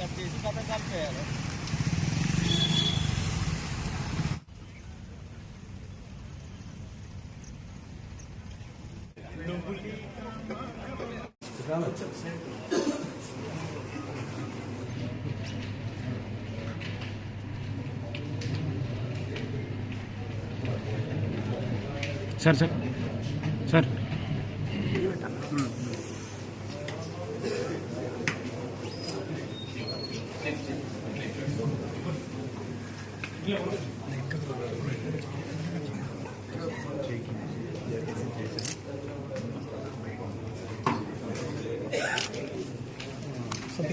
Cut చేసి కథ కలిపేయాలి. Sir sir sir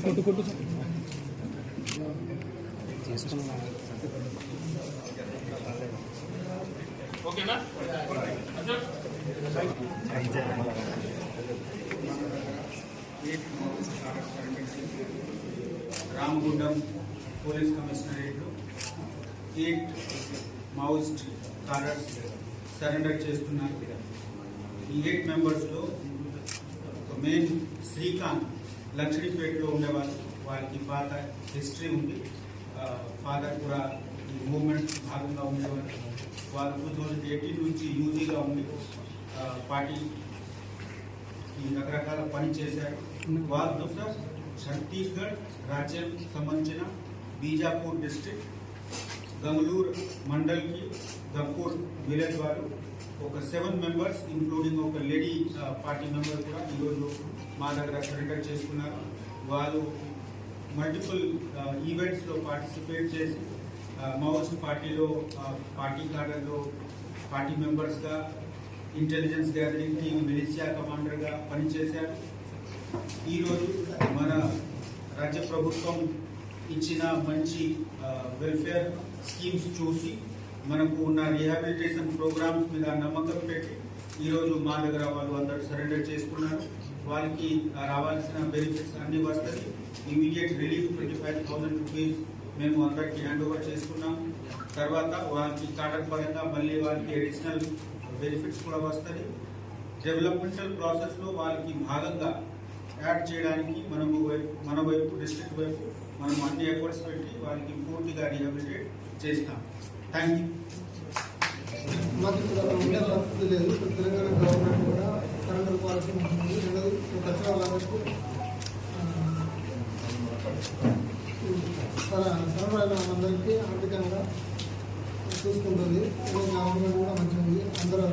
కొట్టు కొట్టు ఓకేనా? రామగుండం పోలీస్ కమిషనరేట్లో 8 మావోయిస్ట్ కార్డర్స్ సరెండర్ చేస్తున్నారు. ఈ 8 మెంబర్స్లో మెయిన్ శ్రీకాంత్ లక్ష్మీపేటలో ఉండేవాళ్ళు. వాళ్ళకి పాత హిస్టరీ ఉంది. ఫాదర్ కూడా ఈ మూవ్మెంట్ భాగంగా ఉండేవాళ్ళు. వాళ్ళు 2018 నుంచి యూజీగా ఉండి పార్టీ ఈ రకరకాల పని చేశారు. వాళ్ళతో సార్ ఛత్తీస్గఢ్ రాజ్యం సంబంధించిన బీజాపూర్ డిస్ట్రిక్ట్ గంగళూరు మండల్కి గంపూర్ విలేజ్ వారు ఒక 7 మెంబర్స్ ఇంక్లూడింగ్ ఒక లేడీ పార్టీ మెంబర్ కూడా ఈరోజు మా దగ్గర సరెండర్ చేసుకున్నారు. వాళ్ళు మల్టిపుల్ ఈవెంట్స్లో పార్టిసిపేట్ చేసి మావోయిస్ట్ పార్టీలో పార్టీ కార్డర్లో పార్టీ మెంబర్స్గా ఇంటెలిజెన్స్ గ్యాదరింగ్ టీమ్ మిలిషియా కమాండర్గా పనిచేశారు. ఈరోజు మన రాజ్య ప్రభుత్వం ఇచ్చిన మంచి వెల్ఫేర్ స్కీమ్స్ చూసి మనకు ఉన్న రీహాబిలిటేషన్ ప్రోగ్రామ్స్ మీద నమ్మకం పెట్టి ఈరోజు మా దగ్గర వాళ్ళు అందరూ సరెండర్ చేసుకున్నారు. వాళ్ళకి రావాల్సిన బెనిఫిట్స్ అన్ని వస్తాయి. ఇమీడియట్ రిలీఫ్ 25,000 రూపీస్ మేము అందరికీ హ్యాండ్ ఓవర్ చేసుకున్నాం. తర్వాత వాళ్ళకి కార్డర్ పరంగా మళ్ళీ వాళ్ళకి అడిషనల్ బెనిఫిట్స్ కూడా వస్తాయి. డెవలప్మెంటల్ ప్రాసెస్లో వాళ్ళకి భాగంగా యాడ్ చేయడానికి మన వైపు డిస్ట్రిక్ట్ వైపు మనం అన్ని ఎఫర్ట్స్ పెట్టి వాళ్ళకి పూర్తిగా రీహాబిలిటేట్ చేస్తాం. Thank you. మాకు ఇక్కడ ఉండే పరిస్థితి లేదు. తెలంగాణ గవర్నమెంట్ కూడా సరెండర్ పాలసీ ఉంటుంది. దసరా వాళ్ళకు సరఫరా అందరికీ ఆర్థికంగా చూసుకుంటుంది. గవర్నమెంట్ కూడా మంచిగా ఉంది. అందరూ